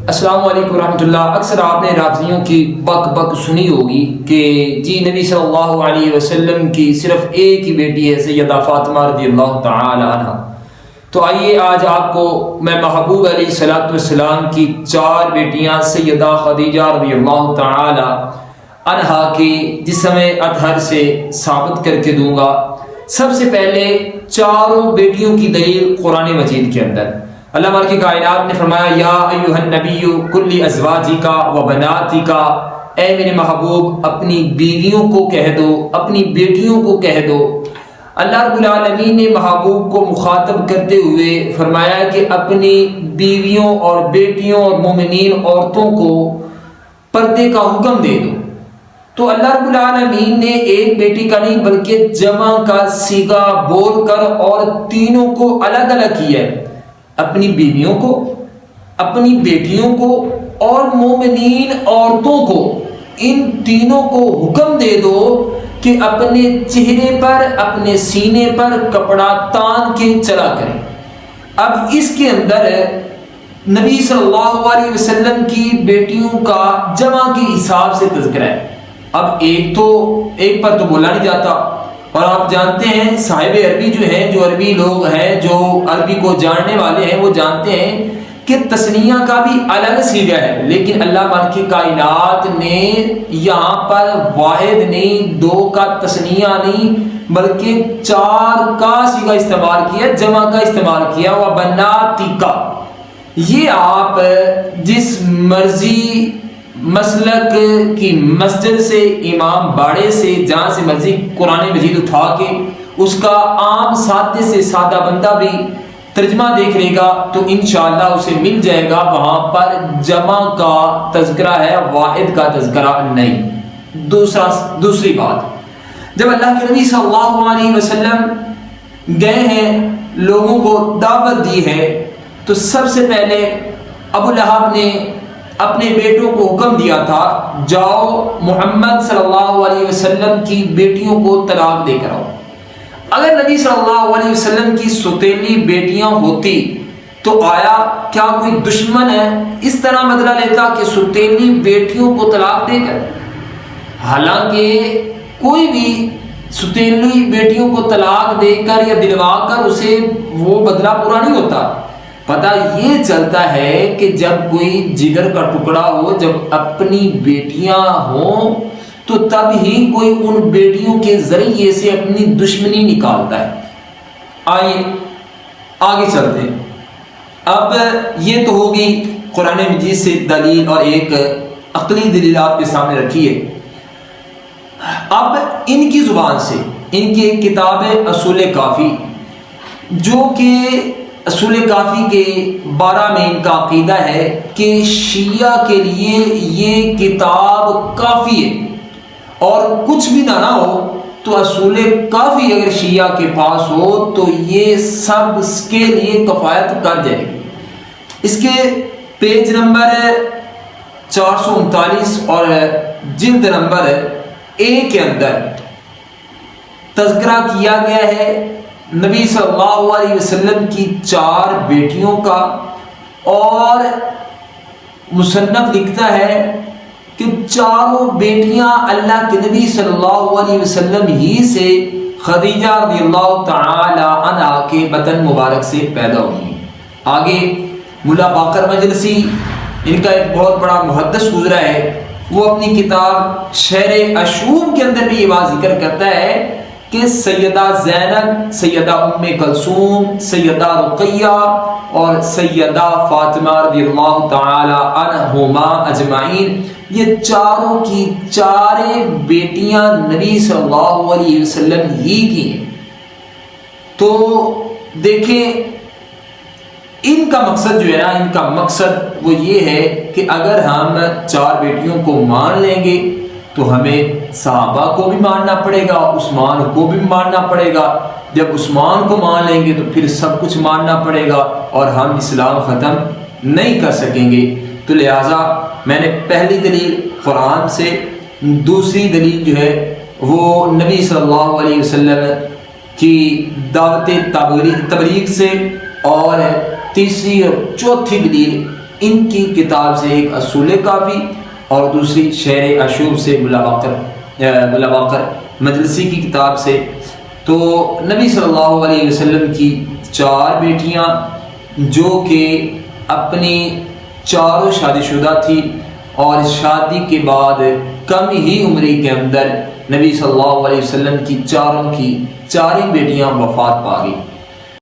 السلام علیکم ورحمۃ اللہ۔ اکثر آپ نے رافضیوں کی بک بک سنی ہوگی کہ جی نبی صلی اللہ علیہ وسلم کی صرف ایک ہی بیٹی ہے سیدہ فاطمہ رضی اللہ تعالی عنہ۔ تو آئیے آج آپ کو میں محبوب علیہ الصلوۃ والسلام کی 4 بیٹیاں سیدہ خدیجہ رضی اللہ تعالی عنہا کی جسم اطہر سے ثابت کر کے دوں گا۔ سب سے پہلے چاروں بیٹیوں کی دلیل قرآن مجید کے اندر اللہ مالک کائنات نے فرمایا یا ایھا النبی کل ازواجک و بناتک، اے میرے محبوب اپنی بیویوں کو کہہ دو، اپنی بیٹیوں کو کہہ دو۔ اللہ رب العالمین نے محبوب کو مخاطب کرتے ہوئے فرمایا کہ اپنی بیویوں اور بیٹیوں اور مومنین عورتوں کو پردے کا حکم دے دو۔ تو اللہ رب العالمین نے ایک بیٹی کا نہیں بلکہ جمع کا صیغہ بول کر اور تینوں کو الگ الگ کیا ہے، اپنی بیویوں کو، اپنی بیٹیوں کو اور مومنین عورتوں کو، ان تینوں کو حکم دے دو کہ اپنے چہرے پر، اپنے سینے پر کپڑا تان کے چلا کریں۔ اب اس کے اندر نبی صلی اللہ علیہ وسلم کی بیٹیوں کا جمع کے حساب سے تذکرہ ہے۔ اب ایک پر تو بولا نہیں جاتا، اور آپ جانتے ہیں صاحب عربی جو ہیں، جو عربی لوگ ہیں، جو عربی کو جاننے والے ہیں، وہ جانتے ہیں کہ تثنیہ کا بھی الگ صیغہ ہے، لیکن اللہ مالک کائنات نے یہاں پر واحد نہیں، 2 کا تثنیہ نہیں بلکہ 4 کا صیغہ استعمال کیا، جمع کا استعمال کیا، وَبَنَاتِكَ۔ یہ آپ جس مرضی مسلک کی مسجد سے، امام باڑے سے، جہاں سے مرضی قرآن مجید اٹھا کے اس کا عام سادے سے سادہ بندہ بھی ترجمہ دیکھ لے گا تو انشاءاللہ اسے مل جائے گا، وہاں پر جمع کا تذکرہ ہے، واحد کا تذکرہ نہیں۔ دوسری بات، جب اللہ کے نبی صلی اللہ علیہ وسلم گئے ہیں، لوگوں کو دعوت دی ہے، تو سب سے پہلے ابو لہب نے اپنے بیٹوں کو حکم دیا تھا جاؤ محمد صلی اللہ علیہ وسلم کی بیٹیوں کو طلاق دے کر آؤ۔ اگر نبی صلی اللہ علیہ وسلم کی سوتیلی بیٹیاں ہوتی تو آیا کیا کوئی دشمن ہے اس طرح بدلہ لیتا کہ سوتیلی بیٹیوں کو طلاق دے کر؟ حالانکہ کوئی بھی سوتیلی بیٹیوں کو طلاق دے کر یا دلوا کر اسے وہ بدلہ پورا نہیں ہوتا۔ پتہ یہ چلتا ہے کہ جب کوئی جگر کا ٹکڑا ہو، جب اپنی بیٹیاں ہوں تو تب ہی کوئی ان بیٹیوں کے ذریعے سے اپنی دشمنی نکالتا ہے۔ آئیے آگے چلتے ہیں۔ اب یہ تو ہوگی قرآن مجید سے دلیل، اور ایک عقلی دلیل آپ کے سامنے رکھی ہے۔ اب ان کی زبان سے، ان کی ایک کتاب ہے اصول کافی، جو کہ اصول کافی کے 12 میں ان کا عقیدہ ہے کہ شیعہ کے لیے یہ کتاب کافی ہے، اور کچھ بھی نہ ہو تو اصول کافی اگر شیعہ کے پاس ہو تو یہ سب اس کے لیے کفایت کر جائے گی۔ اس کے پیج نمبر 439 اور جلد نمبر 1 کے اندر تذکرہ کیا گیا ہے نبی صلی اللہ علیہ وسلم کی 4 بیٹیوں کا، اور مصنف لکھتا ہے کہ چاروں بیٹیاں اللہ کے نبی صلی اللہ علیہ وسلم ہی سے خدیجہ رضی اللہ تعالی عنہا کے بطن مبارک سے پیدا ہوئی ہیں۔ آگے ملا باقر مجلسی، ان کا ایک بہت بڑا محدث گزرا ہے، وہ اپنی کتاب شرح اشوم کے اندر بھی یہ بات ذکر کرتا ہے کہ سیدہ زینب، سیدہ ام کلثوم، سیدہ رقیہ اور سیدہ فاطمہ رضی اللہ تعالی عنہما اجمعین، یہ چاروں کی 4 بیٹیاں نبی صلی اللہ علیہ وسلم ہی کی ہیں۔ تو دیکھیں ان کا مقصد جو ہے نا، ان کا مقصد وہ یہ ہے کہ اگر ہم 4 بیٹیوں کو مان لیں گے تو ہمیں صحابہ کو بھی ماننا پڑے گا، عثمان کو بھی ماننا پڑے گا، جب عثمان کو مان لیں گے تو پھر سب کچھ ماننا پڑے گا، اور ہم اسلام ختم نہیں کر سکیں گے۔ تو لہٰذا میں نے پہلی دلیل قرآن سے، دوسری دلیل جو ہے وہ نبی صلی اللہ علیہ وسلم کی دعوت تبلیغ سے، اور تیسری اور چوتھی دلیل ان کی کتاب سے ایک اصول کافی اور دوسری شعر اشوب سے ملا باقر مجلسی کی کتاب سے۔ تو نبی صلی اللہ علیہ وسلم کی 4 بیٹیاں جو کہ اپنی چاروں شادی شدہ تھی اور شادی کے بعد کم ہی عمری کے اندر نبی صلی اللہ علیہ وسلم کی چاروں بیٹیاں وفات پا گئی۔